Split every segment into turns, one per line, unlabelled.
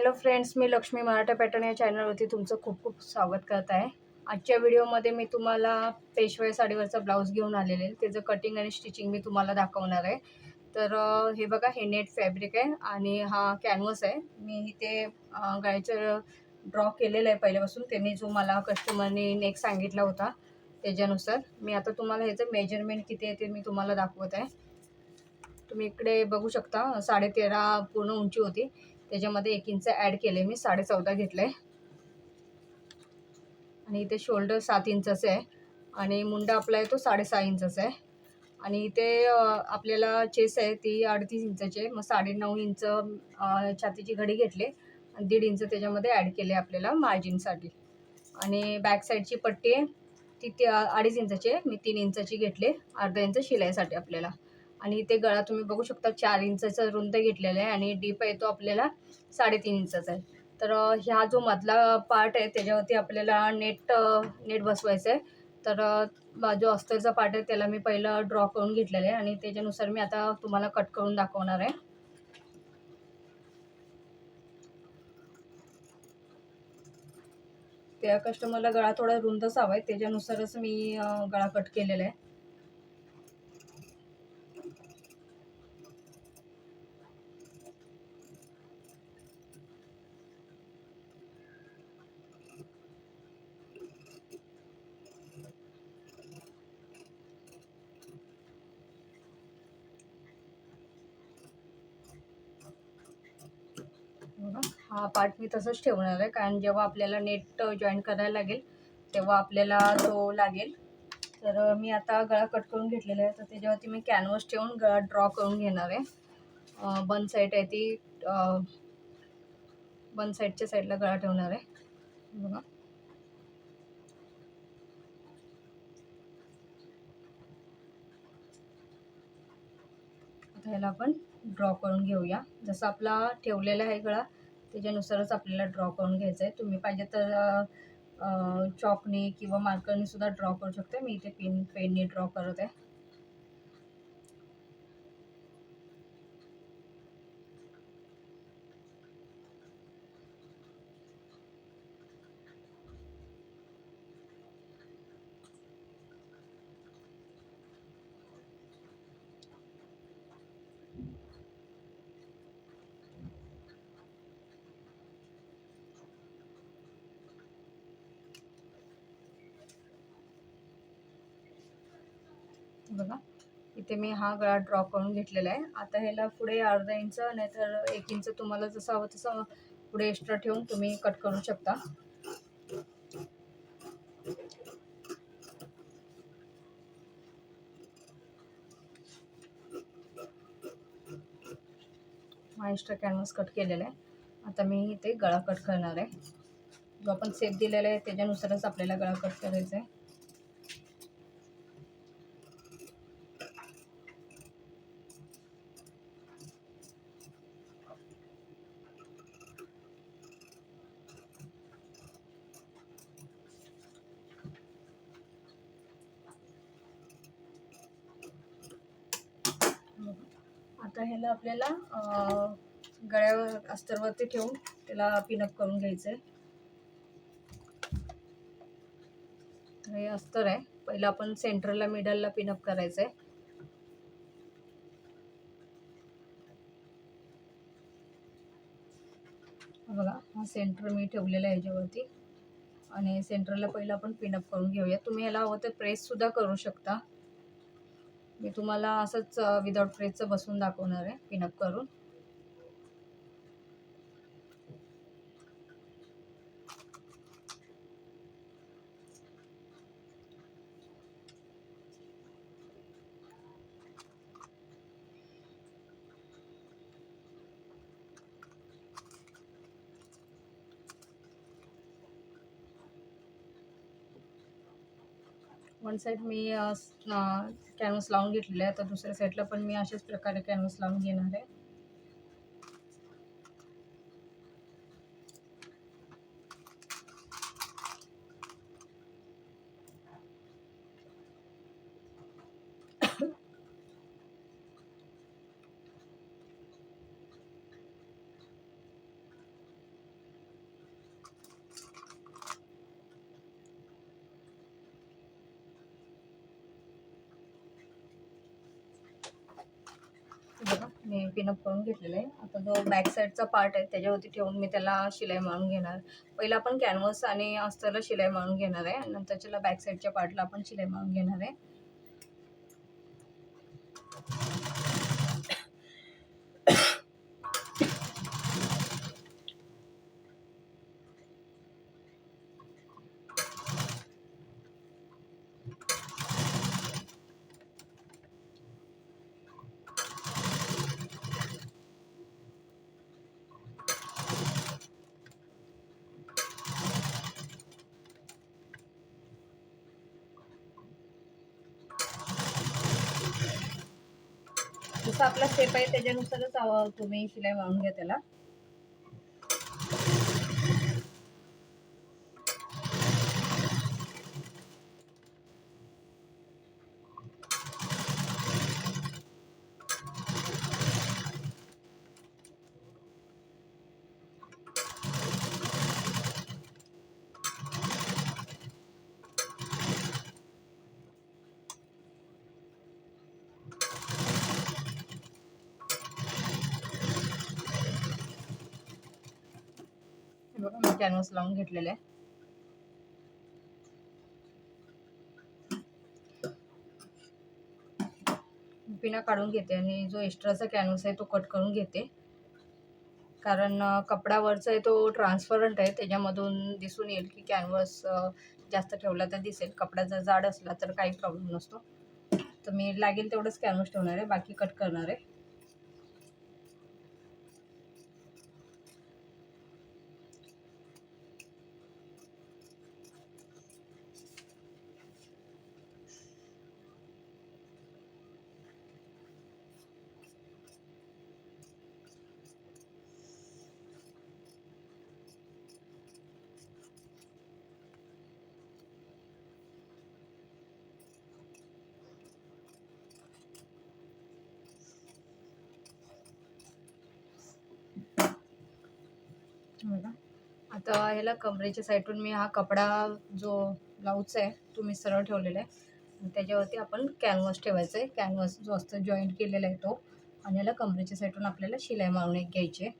Hello friends, मी Lakshmi Maratha pattern या चॅनलवरती तुमचं खूप खूप स्वागत करत आहे. आजच्या व्हिडिओमध्ये मी तुम्हाला पेशवाई साडीवरचा ब्लाऊज घेऊन आलेले आहे. त्याचं कटिंग आणि स्टिचिंग मी तुम्हाला दाखवणार आहे. तर हे बघा, हे नेट फॅब्रिक आहे आणि हा कॅनव्हस आहे. मी इथे गळ्याचं ड्रॉ केलेलं आहे पहिल्यापासून. त्यांनी जो मला कस्टमरने नेक सांगितला होता त्याच्यानुसार मी आता तुम्हाला ह्याचं मेजरमेंट किती आहे ते मी तुम्हाला दाखवत आहे. तुम्ही इकडे बघू शकता 13.5 पूर्ण उंची होती. त्याच्यामध्ये 1 इंच ॲड केले, मी 14.5 घेतले आणि इथे शोल्डर 7 इंचाचं आहे आणि मुंडा आपला आहे तो 6.5 इंचाचा आहे आणि इथे आपल्याला चेस आहे ती 38 इंचाची आहे. मग 9.5 इंच छातीची घडी घेतली आणि 1.5 इंच त्याच्यामध्ये ॲड केले आपल्याला मार्जिनसाठी. आणि बॅक साईडची पट्टी आहे ती 2.5 इंचाची आहे. मी 3 इंचाची घेतले, अर्धा इंच शिलाईसाठी आपल्याला. आणि इथे गळा तुम्ही बघू शकता 4 इंचाचा रुंद घेतलेला आहे आणि डीप आहे तो आपल्याला 3.5 इंचाचा आहे. तर ह्या जो मधला पार्ट आहे त्याच्यावरती आपल्याला नेट बसवायचं आहे. तर जो अस्तरचा पार्ट आहे त्याला मी पहिलं ड्रॉ करून घेतलेला आहे आणि त्याच्यानुसार मी आता तुम्हाला कट करून दाखवणार आहे. त्या कस्टमरला गळा थोडा रुंदच हवा आहे, त्याच्यानुसारच मी गळा कट केलेला आहे. हा पार्ट मी तसंच ठेवणार आहे, कारण जेव्हा आपल्याला नेट जॉईन करायला लागेल तेव्हा आपल्याला तो लागेल. तर मी आता गळा कट करून घेतलेला आहे. तर त्याच्यावरती मी कॅनव्हस ठेवून गळा ड्रॉ करून घेणार आहे. बन साईड आहे ती बन साईडच्या साईडला गळा ठेवणार आहे. बघा, आता ह्याला आपण ड्रॉ करून घेऊया. जसं आपला ठेवलेला आहे गळा त्याच्यानुसारच आपल्याला ड्रॉ करून घ्यायचं आहे. तुम्ही पाहिजे तर चॉकनी किंवा मार्करनी सुद्धा ड्रॉ करू शकता. मी इथे पेननी ड्रॉ करत आहे. बघा, इथे मी हा गळा ड्रॉ करून घेतलेला आहे. आता ह्याला पुढे अर्धा इंच नाहीतर 1 इंच तुम्हाला जसं हवं तसं पुढे एक्स्ट्रा ठेवून तुम्ही कट करू शकता. हा एक्स्ट्रा कॅनव्हास कट केलेला आहे. आता मी इथे गळा कट करणार आहे. जो आपण सेप दिलेला आहे त्याच्यानुसारच आपल्याला गळा कट करायचा आहे. आता ह्याला आपल्याला गळ्यावर अस्तरवरती ठेवून त्याला पिनअप करून घ्यायचं आहे. हे अस्तर आहे, पहिलं आपण सेंटरला मिडलला पिनअप करायचं आहे. बघा, हा सेंटर मी ठेवलेला आहे ह्याच्यावरती आणि सेंटरला पहिलं आपण पिनअप करून घेऊया. तुम्ही याला हवं तर प्रेससुद्धा करू शकता. मी तुम्हाला असंच विदाउट प्रेसचं बसून दाखवणार आहे पिनअप करून. वन साईड मी कॅनव्हास लावून घेतलेला आहे. तर दुसऱ्या साईडला पण मी अशाच प्रकारे कॅनव्हास लावून घेणार आहे. मी पिनअप करून घेतलेलं आहे. आता जो बॅक साईडचा पार्ट आहे त्याच्यावरती ठेवून मी त्याला शिलाई मारून घेणार. पहिला आपण कॅनव्हास आणि अस्तरला शिलाई मारून घेणार आहे आणि नंतरच्याला बॅक साईडच्या पार्टला आपण शिलाई मारून घेणार आहे. जसं आपला स्टेप आहे त्याच्यानुसारच तुम्ही शिलाई मारून घ्या त्याला. बघा मी कॅनव्हास लावून घेतलेलं आहे. पिना काढून घेते आणि जो एक्स्ट्राचा कॅनव्हास आहे तो कट करून घेते, कारण कपडावरचा आहे तो ट्रान्सपरंट आहे, त्याच्यामधून दिसून येईल की कॅनव्हास जास्त ठेवला तर दिसेल. कपडा जर जाड असला तर काही प्रॉब्लेम नसतो. तर मी लागेल तेवढंच कॅनव्हास ठेवणार आहे, बाकी कट करणार आहे. बघा आता ह्याला कमरेच्या साईडून मी हा कपडा जो ब्लाऊजचा आहे तो मी सरळ ठेवलेला आहे. त्याच्यावरती आपण कॅनव्हास ठेवायचा आहे. कॅनव्हास जो असतो जॉईंट केलेला आहे तो, आणि ह्याला कमरेच्या साईडून आपल्याला शिलाई मारून एक घ्यायची आहे.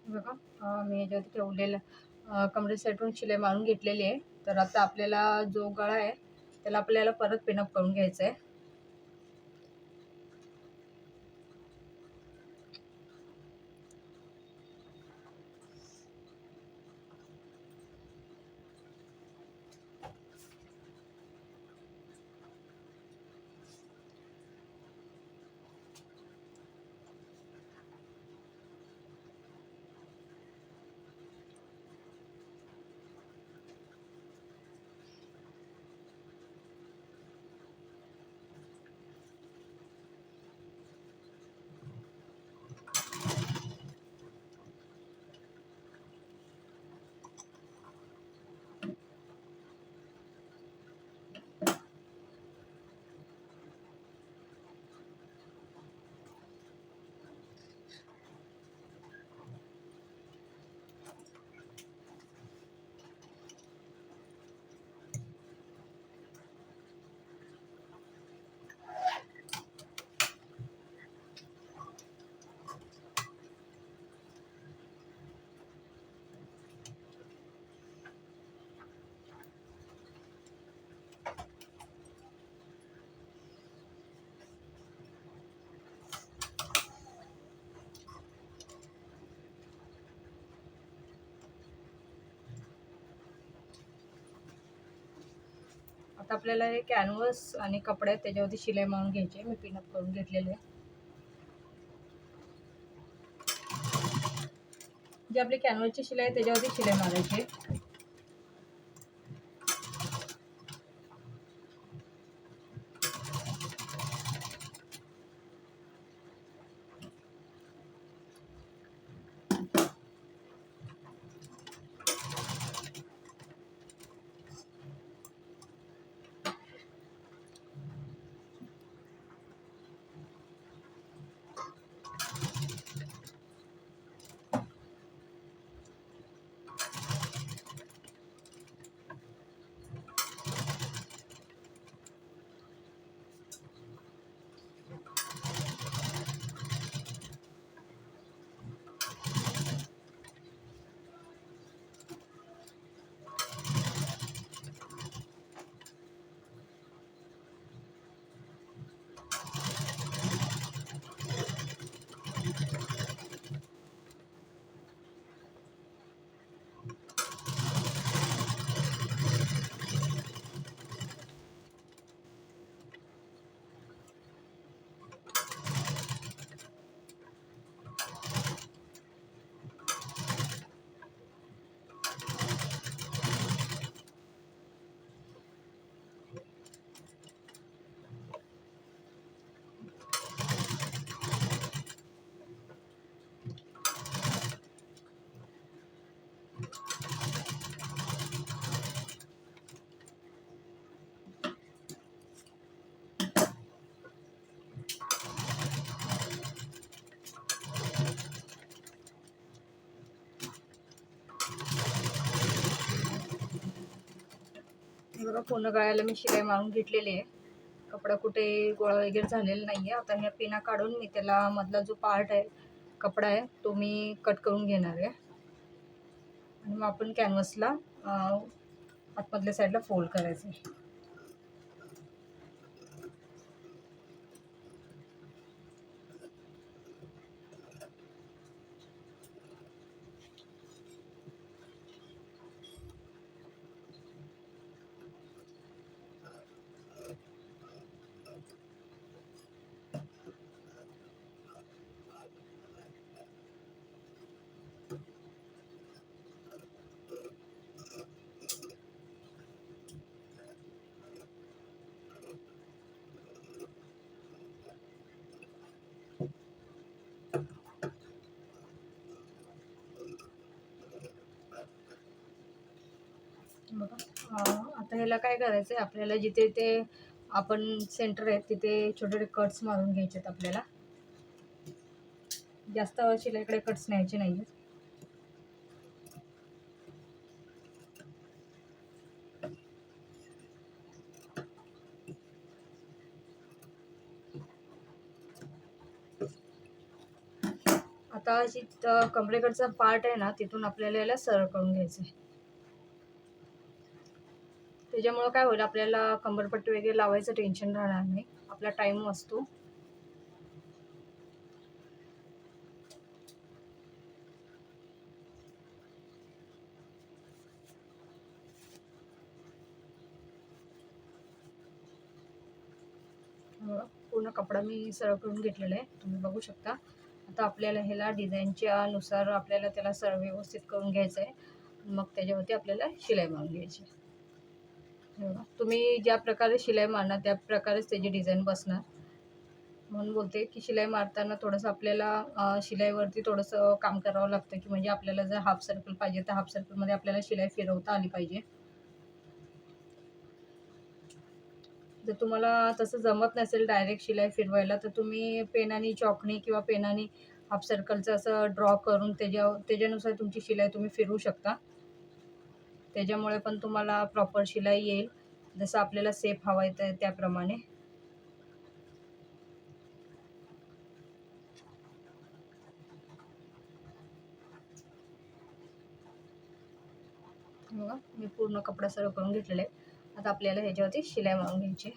बघा मी ह्याच्यावरती ठेवलेलं कमरे साईडून शिलाई मारून घेतलेली आहे. तर आता आपल्याला जो गळा आहे त्याला आपल्याला परत पिनअप करून घ्यायचा आहे. आता आपल्याला हे कॅनव्हास आणि कपडे त्याच्यावरती शिलाई मारून घ्यायची. मी पिनअप करून घेतलेले आहे. जी आपली कॅनव्हासची शिलाई आहे त्याच्यावरती शिलाई मारायची. बघा पूर्ण गळ्याला मी शिलाई मारून घेतलेली आहे. कपडा कुठे गोळा वगैरे झालेला नाही आहे. आता ह्या पिना काढून मी त्याला मधला जो पार्ट आहे कपडा आहे तो मी कट करून घेणार आहे आणि मग आपण कॅनव्हसला आतमधल्या साईडला फोल्ड करायचं आहे. बघा आता ह्याला काय करायचं आहे, आपल्याला जिथे ते आपण सेंटर आहे तिथे छोटे छोटे कट्स मारून घ्यायचे आहेत. आपल्याला जास्त शिलाईकडे कट्स न्यायचे नाही आहेत. आता जी कमरेकडचा पार्ट आहे ना तिथून आपल्याला याला सरळ करून घ्यायचं आहे. त्याच्यामुळं काय होईल, आपल्याला कंबरपट्टी वगैरे लावायचं टेन्शन राहणार नाही, आपला टाईम वाचतो. पूर्ण कपडा मी सरळ करून घेतलेला आहे, तुम्ही बघू शकता. आता आपल्याला ह्याला डिझाईनच्या नुसार आपल्याला त्याला सरळ व्यवस्थित करून घ्यायचं आहे. मग त्याच्यावरती आपल्याला शिलाई मारून घ्यायची. तुम्ही ज्या प्रकारे शिलाई मारणार त्या प्रकारेच त्याची डिझाईन बसणार. म्हणून बोलते की शिलाई मारताना थोडंसं आपल्याला शिलाईवरती थोडंसं काम करावं लागतं, की म्हणजे आपल्याला जर हाफ सर्कल पाहिजे तर हाफ सर्कलमध्ये आपल्याला शिलाई फिरवता आली पाहिजे. जर तुम्हाला तसं जमत नसेल डायरेक्ट शिलाई फिरवायला, तर तुम्ही पेनाने चॉकनी किंवा पेनाने हाफ सर्कलचं असं ड्रॉ करून त्याच्यानुसार तुमची शिलाई तुम्ही फिरवू शकता. त्याच्यामुळे पण तुम्हाला प्रॉपर शिलाई येईल, जसं आपल्याला सेप हवा आहे त्याप्रमाणे. बघा मी पूर्ण कपडा सरळ करून घेतलेला आहे. आता आपल्याला ह्याच्यावरती शिलाई मारून घ्यायची.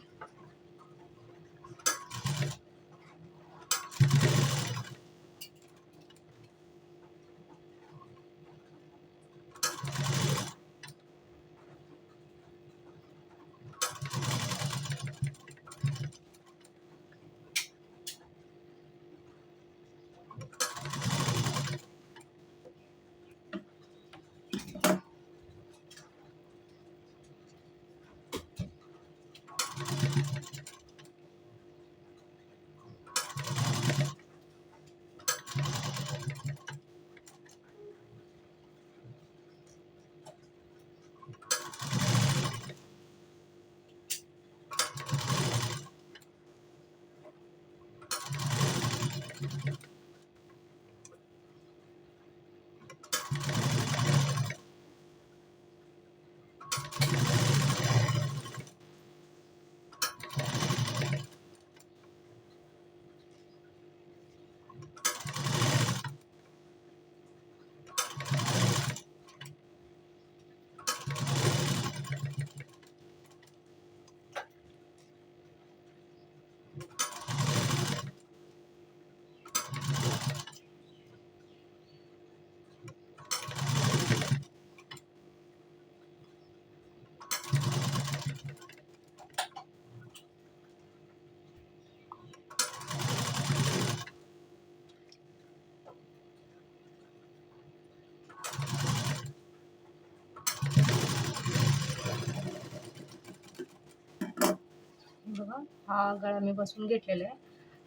बघा हा गळा मी बसवून घेतलेला आहे.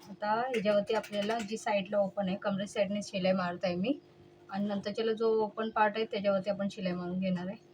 आता ह्याच्यावरती आपल्याला जी साईडला ओपन आहे कमरे साईडने शिलाई मारत आहे मी, आणि नंतरच्याला जो ओपन पार्ट आहे त्याच्यावरती आपण शिलाई मारून घेणार आहे.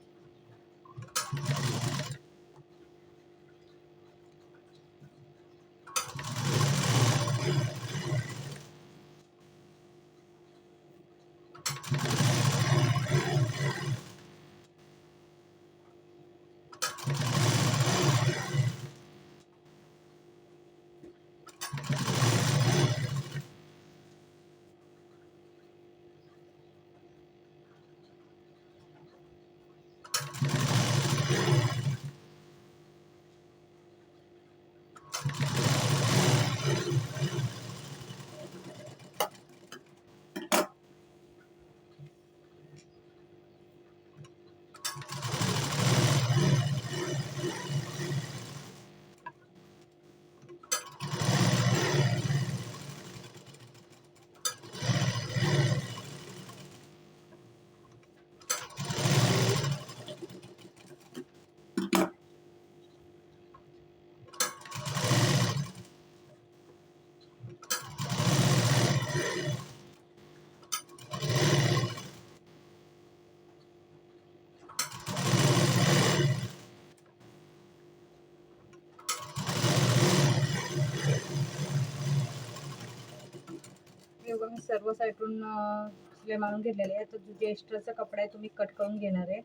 मी सर्व साईडून शिलाई मारून घेतलेले आहे. तर जे एक्स्ट्राचा कपडा आहे तुम्ही कट करून घेणार आहे.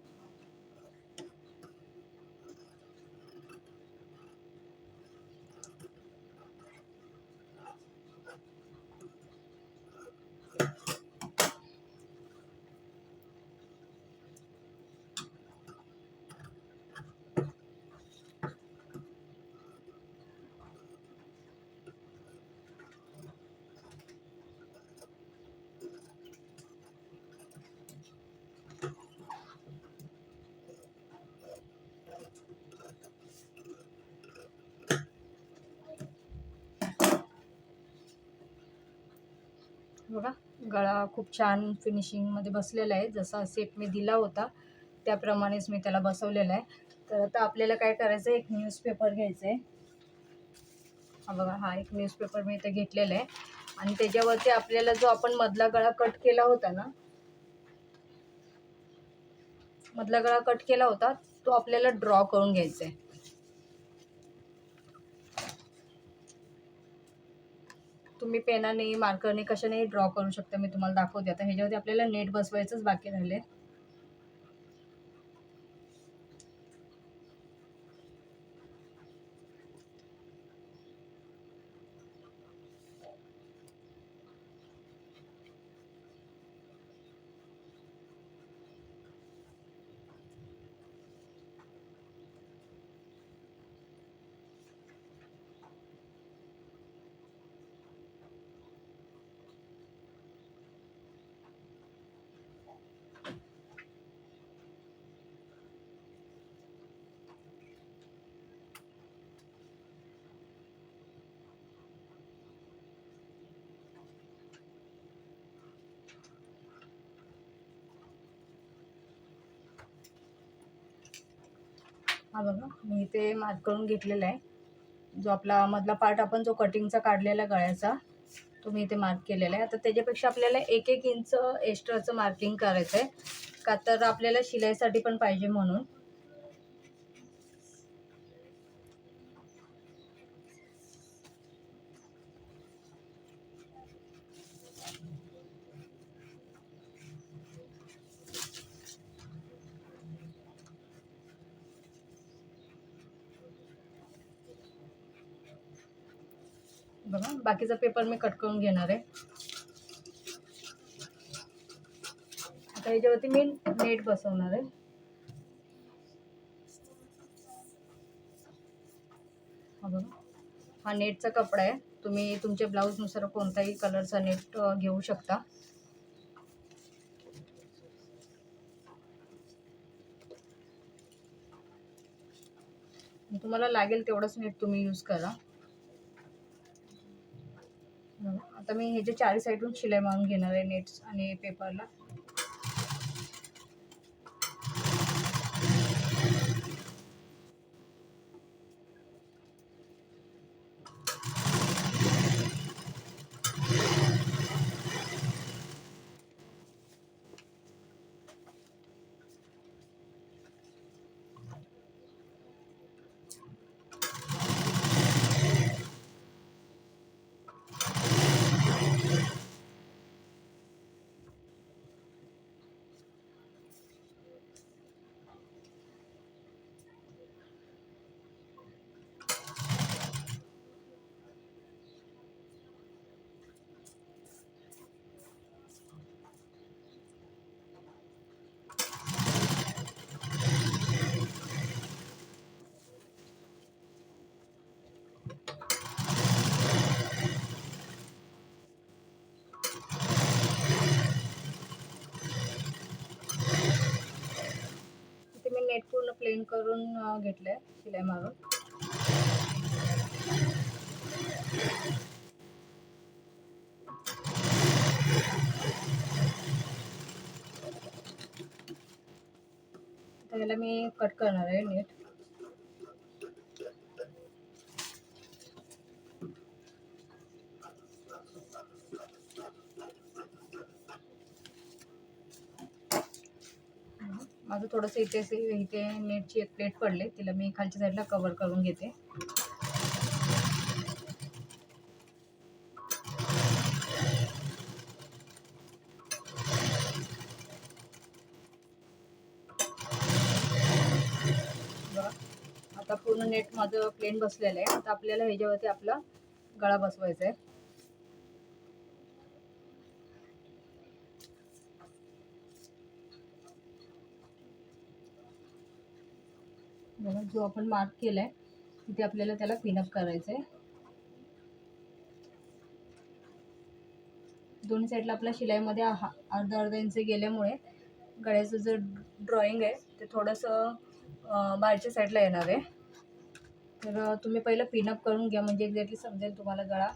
बघा गळा खूप छान फिनिशिंगमध्ये बसलेला आहे. जसा सेट मी दिला होता त्याप्रमाणेच मी त्याला बसवलेला आहे. तर आता आपल्याला काय करायचं, एक न्यूजपेपर घ्यायचं आहे. हा बघा, हा एक न्यूजपेपर मी इथे घेतलेला आहे आणि त्याच्यावरती आपल्याला जो आपण मधला गळा कट केला होता ना, मधला गळा कट केला होता तो आपल्याला ड्रॉ करून घ्यायचा आहे. तुम्ही पेनाने मार्करने कशानेही ड्रॉ करू शकता. मी तुम्हाला दाखवते. आता ह्याच्यावरती आपल्याला नेट बसवायचंच बाकी राहिले. हा बघा, मी इथे मार्क करून घेतलेला आहे. जो आपला मधला पार्ट आपण जो कटिंगचा काढलेला गळ्याचा तो मी इथे मार्क केलेला आहे. आता त्याच्यापेक्षा आपल्याला 1-1 इंच एक्स्ट्राचं मार्किंग करायचं आहे, का तर आपल्याला शिलाईसाठी पण पाहिजे म्हणून. बघा, बाकीचा पेपर मी कट करून घेणार आहे. आता याच्यावरती मी नेट बसवणार आहे. हा बघा, हा नेटचा कपडा आहे. तुम्ही तुमच्या ब्लाऊजनुसार कोणताही कलरचा नेट घेऊ शकता. तुम्हाला लागेल तेवढंच नेट तुम्ही यूज करा. आता मी ह्याच्या चारी साईडून शिलाई मारून घेणार आहे नेट्स आणि पेपरला. इथे मी नेट पूर्ण प्लेन करून घेतलंय शिलाई मारून. त्याला मी कट करणार आहे नेट. माझं थोडंसं इथे नेटची एक प्लेट पडले, तिला मी खालच्या साईडला कव्हर करून घेते. पूर्ण नेट माझं प्लेन बसलेलं आहे. आता आपल्याला ह्याच्यावरती आपला गळा बसवायचा आहे. बघा, जो आपण मार्क केलाय तिथे आपल्याला त्याला पिनअप करायचं आहे. दोन्ही साईडला आपल्या शिलाईमध्ये अर्धा इंच गेल्यामुळे गळ्याचं जे ड्रॉइंग आहे ते थोडंसं बाहेरच्या साईडला येणार आहे. तर तुम्ही पहिलं पिनअप करून घ्या, म्हणजे एक्झॅक्टली समजेल तुम्हाला गळा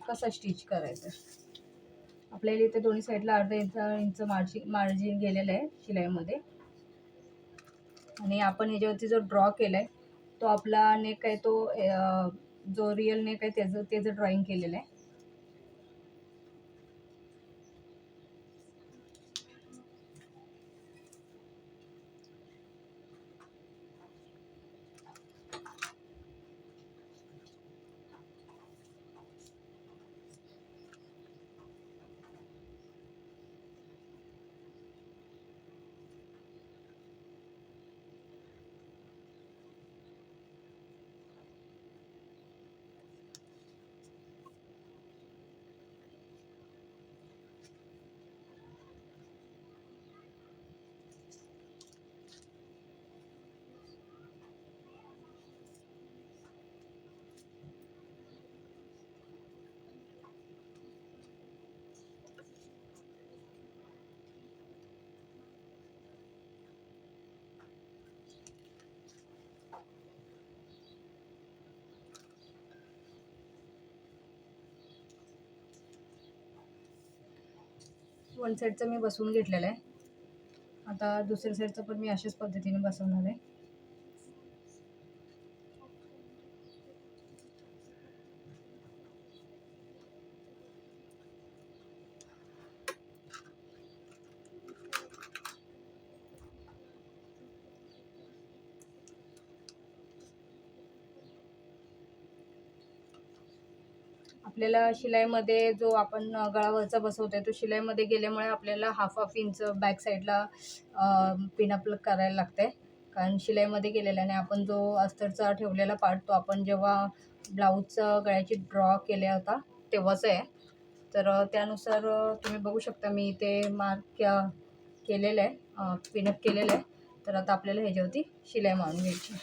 कसा स्टिच करायचा. आपल्याला इथे दोन्ही साईडला अर्धा इंच मार्जिन गेलेलं आहे शिलाईमध्ये. आणि आपण ह्याच्यावरती जो ड्रॉ केला आहे तो आपला नेक आहे, तो जो रिअल नेक आहे त्याचं ड्रॉइंग केलेलं आहे. वन साईडचं मी बसवून घेतलेलं आहे. आता दुसऱ्या साईडचं पण मी अशाच पद्धतीने बसवणार आहे. आपल्याला शिलाईमध्ये जो आपण गळावरचा बसवतोय तो शिलाईमध्ये गेल्यामुळे आपल्याला हाफ इंच बॅक साईडला पिनअप करायला लागतंय, कारण शिलाईमध्ये गेलेल्याने आपण जो अस्तरचा ठेवलेला पार्ट तो आपण जेव्हा ब्लाऊजचा गळ्याची ड्रॉ केला होता तेव्हाच आहे. तर त्यानुसार तुम्ही बघू शकता मी इथे मार्क केलेलं आहे, पिनअप केलेलं आहे. तर आता आपल्याला ह्याच्यावरती शिलाई मारून घ्यायची.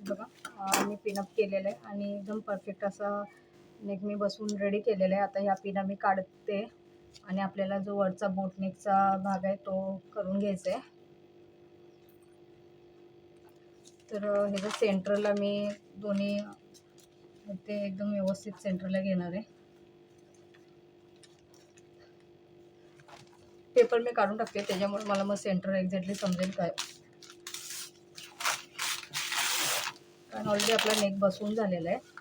बघा, मी पिनअप केलेलं आहे आणि एकदम परफेक्ट असा नेक मी बसवून रेडी केलेला आहे. आता ह्या पिना मी काढते आणि आपल्याला जो वरचा बोट नेकचा भाग आहे तो करून घ्यायचा आहे. तर ह्याच्या सेंटरला मी दोन्ही ते एकदम व्यवस्थित सेंटरला घेणार आहे. पेपर मी काढून टाकते, त्याच्यामुळे मला मग सेंटर एक्झॅक्टली समजेल काय, कारण ऑलरेडी आपला नेक बसवून झालेला आहे.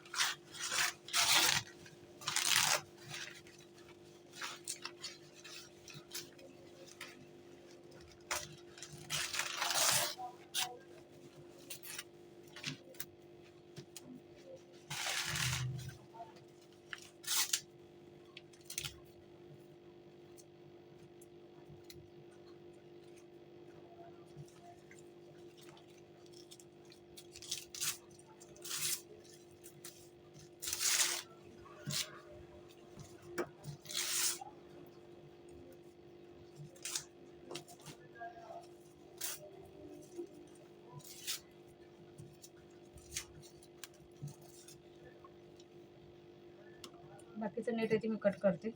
बाकीचं नेट आहे ते मी कट करते.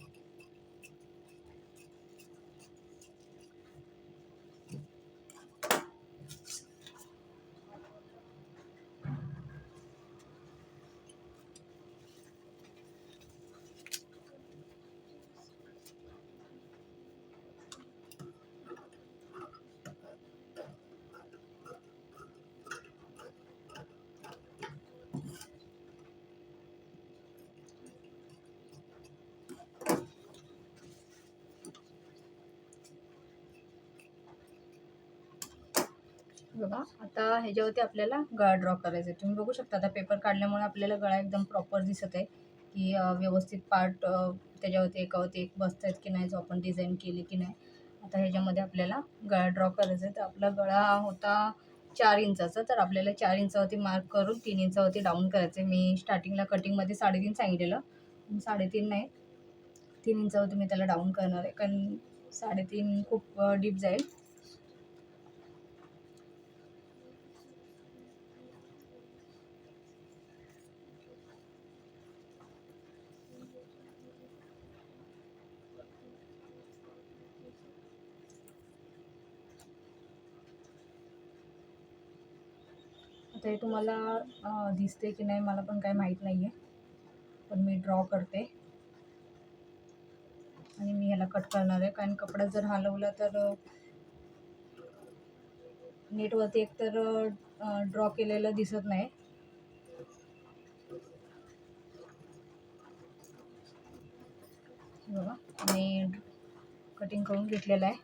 बघा आता ह्याच्यावरती आपल्याला गळा ड्रॉ करायचा आहे. तुम्ही बघू शकता आता पेपर काढल्यामुळे आपल्याला गळा एकदम प्रॉपर दिसत आहे की व्यवस्थित पार्ट त्याच्यावरती एकावरती एक बसत आहेत की नाही, जो आपण डिझाईन केली की नाही. आता ह्याच्यामध्ये आपल्याला गळा ड्रॉ करायचा आहे. तर आपला गळा होता 4 इंचाचा, तर आपल्याला 4 इंचावरती मार्क करून 3 इंचावरती डाऊन करायचं आहे. मी स्टार्टिंगला कटिंगमध्ये 3.5 सांगितलेलं, 3.5 नाही 3 इंचावरती मी त्याला डाऊन करणार आहे, कारण 3.5 खूप डीप जाईल. आता हे तुम्हाला दिसते की नाही मला पण काही माहीत नाही आहे, पण मी ड्रॉ करते आणि मी ह्याला कट करणार आहे. कारण कपडा जर हलवला तर नेटवरती एकतर ड्रॉ केलेलं दिसत नाही. बघा मी कटिंग करून घेतलेला आहे.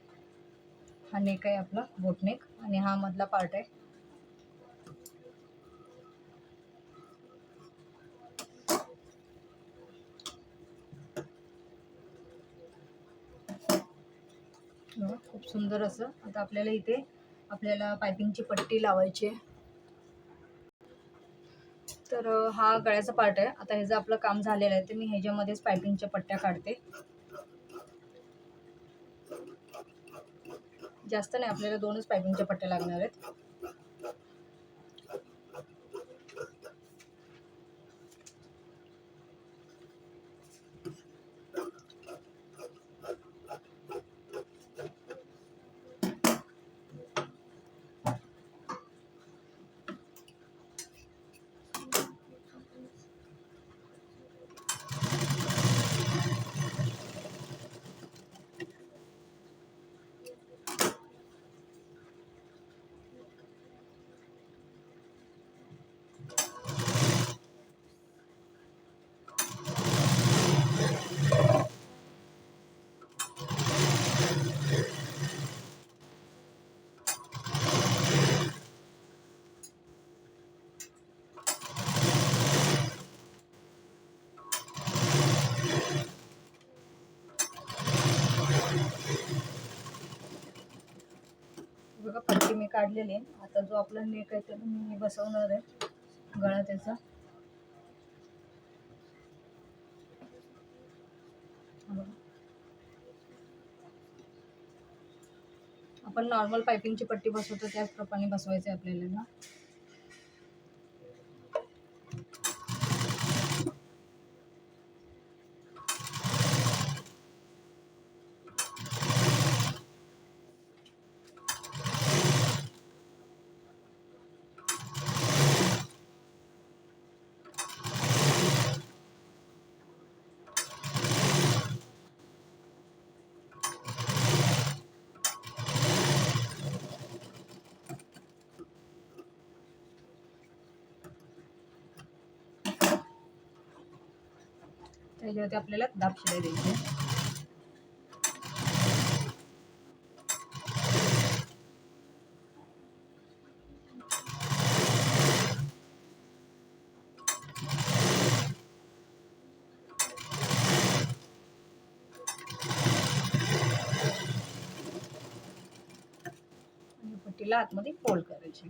हा नेक आहे आपला बोटनेक आणि हा मधला पार्ट आहे. खूप सुंदर असं. आता आपल्याला इथे पायपिंगची पट्टी लावायची आहे. तर हा गळ्याचा पार्ट आहे. आता ह्याचं आपलं काम झालेलं आहे, तर मी ह्याच्यामध्येच पायपिंगच्या पट्ट्या काढते. जास्त नाही, आपल्याला 2च पायपिंगच्या पट्ट्या लागणार आहेत. बघा पट्टी मी काढलेली आहे. आता जो आपला नेक आहे त्याला मी बसवणार आहे गळा त्याचा. आपण नॉर्मल पायपिंगची पट्टी बसवतो त्याचप्रमाणे बसवायचं आहे आपल्याला ना. त्याच्यावरती आपल्याला दाब शिलाई द्यायची आहे. आणि पट्टीला आतमध्ये फोल्ड करायची.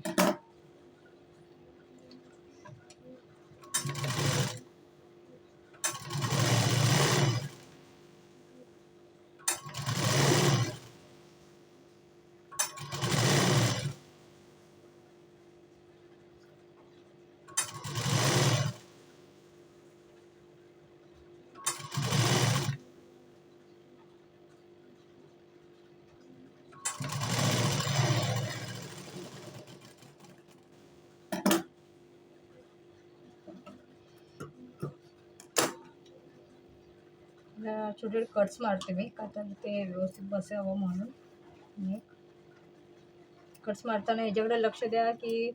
छोटे कट्स मारते मी, का तर ते व्यवस्थित बसावं म्हणून. कट्स मारताना ह्याच्याकडे लक्ष द्या की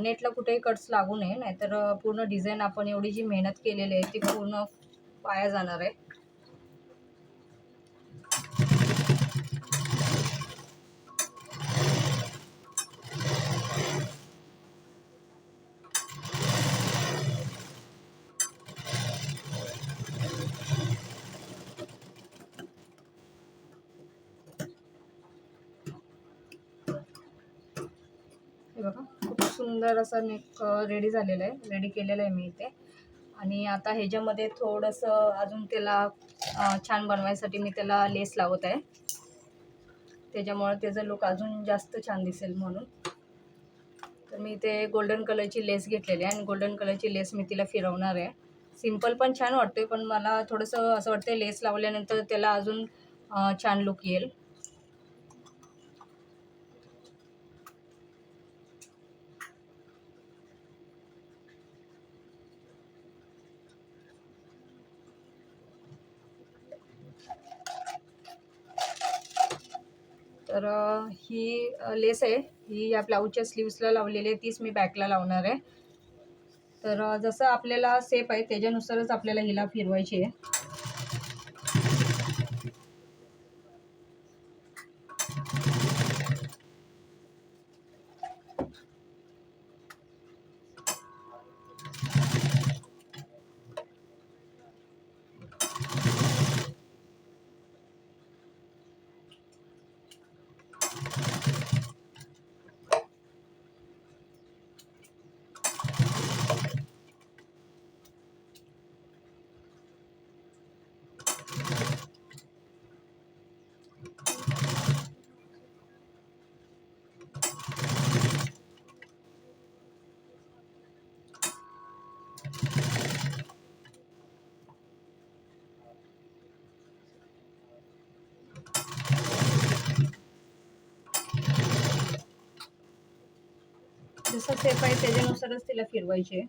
नेटला कुठेही कट्स लागू नये, नाहीतर पूर्ण डिझाईन आपण एवढी जी मेहनत केलेली आहे ती पूर्ण वाया जाणार आहे. हे बघा, खूप सुंदर असं नेक रेडी झालेलं आहे, रेडी केलेलं आहे मी इथे. आणि आता ह्याच्यामध्ये थोडंसं अजून त्याला छान बनवायसाठी मी त्याला लेस लावत आहे, त्याच्यामुळे त्याचा लुक अजून जास्त छान दिसेल म्हणून. तर मी इथे गोल्डन कलरची लेस घेतलेली आहे आणि गोल्डन कलरची लेस मी तिला फिरवणार आहे. सिम्पल पण छान वाटते, पण मला थोडंसं असं वाटतं लेस लावल्यानंतर त्याला अजून छान लुक येईल. तर ही लेस आहे, ही या ब्लाऊजच्या स्लीव्सला लावलेली आहे, तीच मी बॅकला लावणार आहे. तर जसं आपल्याला सेप आहे त्याच्यानुसारच आपल्याला हिला फिरवायची आहे. जसं सेप आहे त्याच्यानुसारच तिला फिरवायची आहे.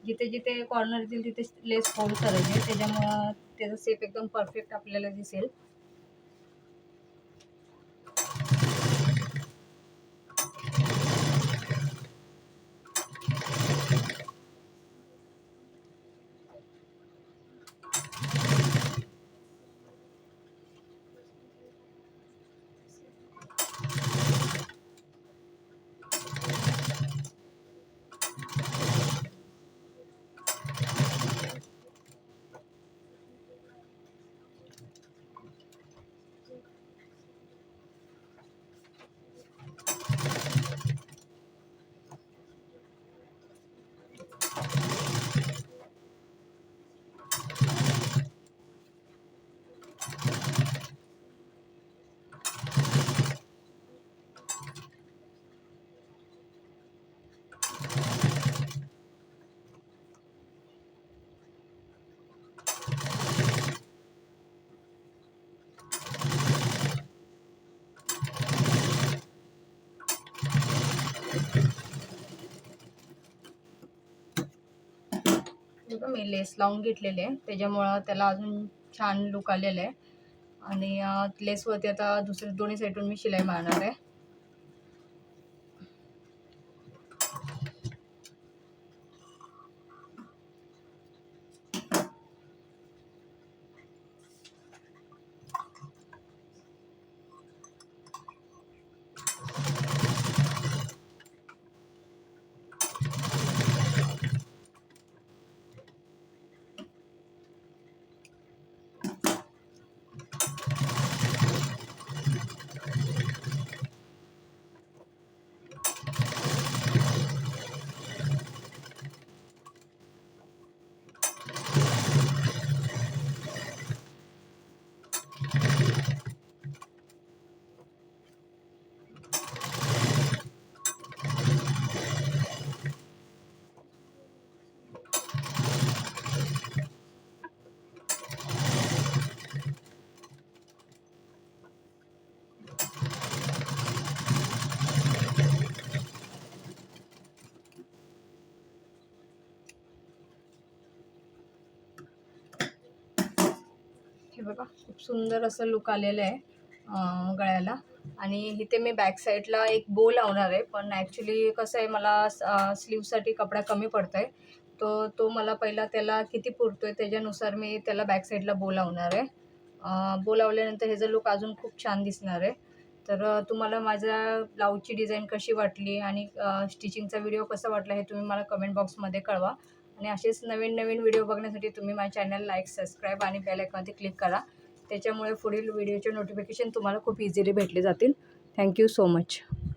जिथे जिथे कॉर्नर येतील तिथे लेस फोल्ड करायची, त्याच्यामुळं त्याचा सेप एकदम परफेक्ट आपल्याला दिसेल. मी लेस लावून घेतलेले आहे, त्याच्यामुळं त्याला अजून छान लुक आलेला आहे. आणि लेसवरती आता दुसऱ्या दोन्ही साईडून मी शिलाई मारणार आहे. बघा खूप सुंदर असं लुक आलेलं आहे गळ्याला. आणि इथे मी बॅक साईडला एक बो लावणार आहे, पण ॲक्च्युली कसं आहे मला स्लीवसाठी कपडा कमी पडतो आहे, तो मला पहिला त्याला किती पुरतो आहे त्याच्यानुसार मी त्याला बॅक साईडला बो लावणार आहे. बो लावल्यानंतर ह्याचं लुक अजून खूप छान दिसणार आहे. तर तुम्हाला माझ्या ब्लाऊजची डिझाईन कशी वाटली आणि स्टिचिंगचा व्हिडिओ कसा वाटला हे तुम्ही मला कमेंट बॉक्समध्ये कळवा. आणि असेच नवीन नवीन व्हिडिओ बघण्यासाठी तुम्ही माझ्या चॅनल लाईक, सबस्क्राईब आणि बेल आयकॉनवरती क्लिक करा. त्याच्यामुळे पुढील व्हिडिओचे नोटिफिकेशन तुम्हाला खूप इझिली भेटले जातील. Thank you so much.